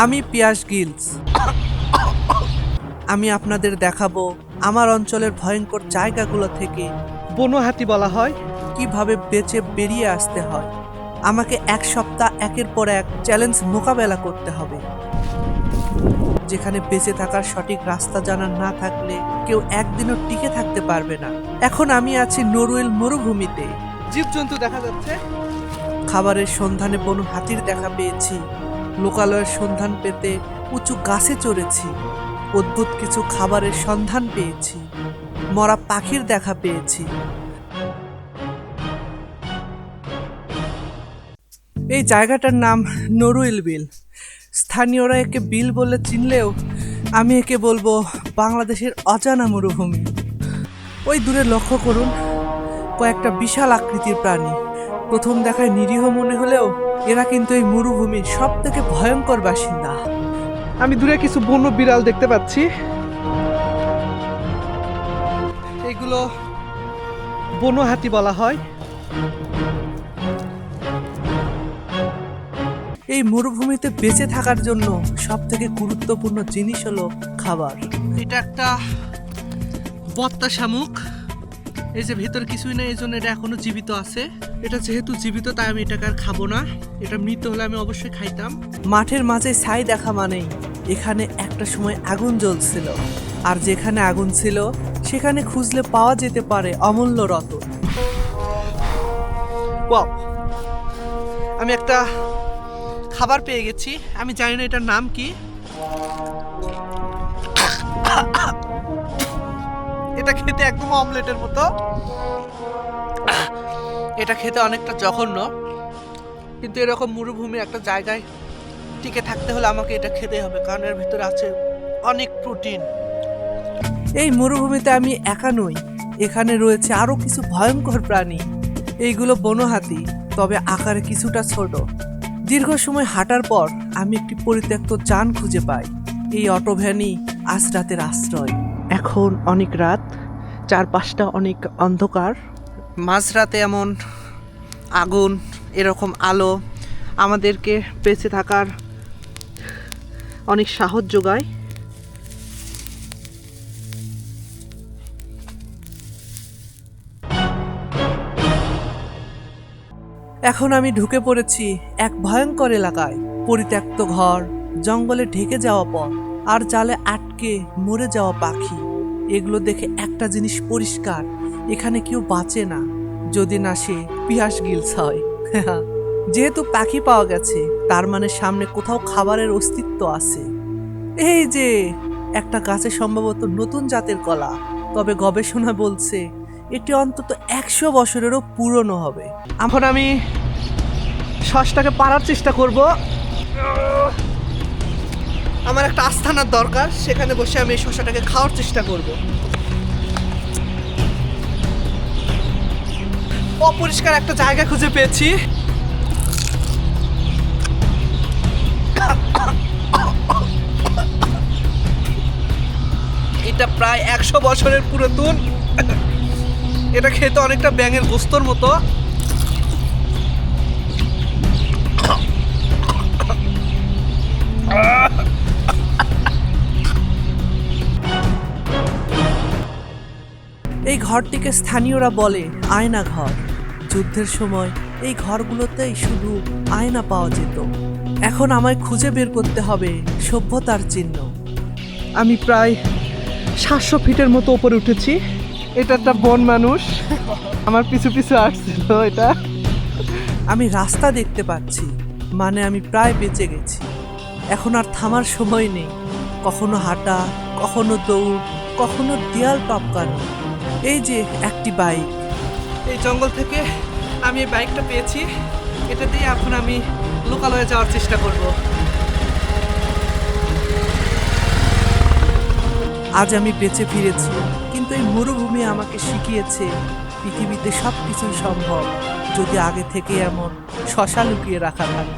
আমি পিয়াস গিলস। আমি আপনাদের দেখাবো আমার অঞ্চলের ভয়ঙ্কর জায়গাগুলো থেকে বন্য হাতি বলা হয় কিভাবে বেঁচে বেরিয়ে আসতে হয়। আমাকে এক সপ্তাহ একের পর এক চ্যালেঞ্জ মোকাবেলা করতে হবে, যেখানে বেঁচে থাকার সঠিক রাস্তা জানা না থাকলে কেউ একদিনও টিকে থাকতে পারবে না। এখন আমি আছি নরওয়েল মরুভূমিতে। জীবজন্তু দেখা যাচ্ছে, খাবারের সন্ধানে বন্য হাতির দেখা পেয়েছি, লোকালয়ের সন্ধান পেতে উঁচু গাছে চড়েছি, অদ্ভুত কিছু খাবারের সন্ধান পেয়েছি, মরা পাখির দেখা পেয়েছি। এই জায়গাটার নাম নরওয়েল বিল। স্থানীয়রা একে বিল বলে চিনলেও আমি একে বলবো বাংলাদেশের অজানা মরুভূমি। ওই দূরে লক্ষ্য করুন, কয়েকটা বিশাল আকৃতির প্রাণী। প্রথম দেখায় নিরীহ মনে হলেও এরা কিন্তু এই মরুভূমির সব থেকে ভয়ঙ্কর বাসিন্দা। আমি দূরে কিছু বন্য বিড়াল দেখতে পাচ্ছি। এগুলো বন্য হাতি বলা হয়। এই মরুভূমিতে বেঁচে থাকার জন্য সব থেকে গুরুত্বপূর্ণ জিনিস হলো খাবার। এটা একটা বত্তা শামুক। এই যে ভিতরে কিছুই নেই, এই জন্য এটা এখনো জীবিত আছে। এটা যেহেতু জীবিত তাই আমি এটাকে আর খাবো না। এটা মৃত হলে আমি অবশ্যই খাইতাম। মাঠের মাঝে ছাই দেখা মানেই এখানে একটা সময় আগুন জ্বলছিল, আর যেখানে আগুন ছিল সেখানে খুঁজলে পাওয়া যেতে পারে অমূল্য রত্ন। ওয়াও, আমি একটা খাবার পেয়ে গেছি। আমি জানি না এটার নাম কি। এটা খেতে একদম অমলেটের মতো। এটা খেতে অনেকটা জঘন্য, কিন্তু এরকম মরুভূমির একটা জায়গায় টিকে থাকতে হলে আমাকে এটা খেতে হবে, কারণ এর ভিতরে আছে অনেক প্রোটিন। এই মরুভূমিতে আমি একা নই, এখানে রয়েছে আরো কিছু ভয়ঙ্কর প্রাণী। এইগুলো বন্য হাতি, তবে আকারে কিছুটা ছোট। দীর্ঘ সময় হাঁটার পর আমি একটি পরিত্যক্ত যান খুঁজে পাই। এই অটো ভ্যানই আজ রাতের আশ্রয়। এখন অনেক রাত, চারপাশটা অনেক অন্ধকার। মাঝরাতে এমন আগুন, এরকম আলো আমাদেরকে বেঁচে থাকার অনেক সাহস যোগায়। এখন আমি ঢুকে পড়েছি এক ভয়ঙ্কর এলাকায়। পরিত্যক্ত ঘর, জঙ্গলে ঢেকে যাওয়া পথ, আর জালে আটকে মরে যাওয়া পাখি। এগুলো দেখে একটা জিনিস পরিষ্কার, এখানে কেউ বাঁচে না, যদি না সে পিয়াস গিলস হয়। যেহেতু পাখি পাওয়া গেছে, তার মানে সামনে কোথাও খাবারের অস্তিত্ব আছে। এই যে একটা গাছে সম্ভবত নতুন জাতের কলা, তবে গবেষণা বলছে এটি অন্তত 100 বছরেরও পুরনো হবে। এখন আমি শ্বাসটাকে পারার চেষ্টা করব। আমার একটা আস্থানার দরকার, সেখানে বসে আমি এই শসাটাকে খাওয়ার চেষ্টা করব। অপরিষ্কার একটা জায়গা খুঁজে পেয়েছি। এটা প্রায় 100 বছরের পুরাতন। এটা খেতে অনেকটা ব্যাঙের গোস্তর মতো। এই ঘরটিকে স্থানীয়রা বলে আয়না ঘর। যুদ্ধের সময় এই ঘরগুলোতেই শুধু আয়না পাওয়া যেত। এখন আমায় খুঁজে বের করতে হবে সভ্যতার চিহ্ন। আমি প্রায় 700 ফিটের মতো উপরে উঠেছি। এটা একটা বন মানুষ আমার পিছু পিছু আসছিল। এটা আমি রাস্তা দেখতে পাচ্ছি, মানে আমি প্রায় বেঁচে গেছি। এখন আর থামার সময় নেই। কখনো হাঁটা, কখনো দৌড়, কখনো দেয়াল টপকানো। এই যে একটি বাইক, এই জঙ্গল থেকে আমি এই বাইকটা পেয়েছি। এটা দিয়ে এখন আমি লোকালয়ে যাওয়ার চেষ্টা করব। আজ আমি বেঁচে ফিরেছি, কিন্তু এই মরুভূমি আমাকে শিখিয়েছে পৃথিবীতে সব কিছুই সম্ভব, যদি আগে থেকে এমন শশা লুকিয়ে রাখা থাকে।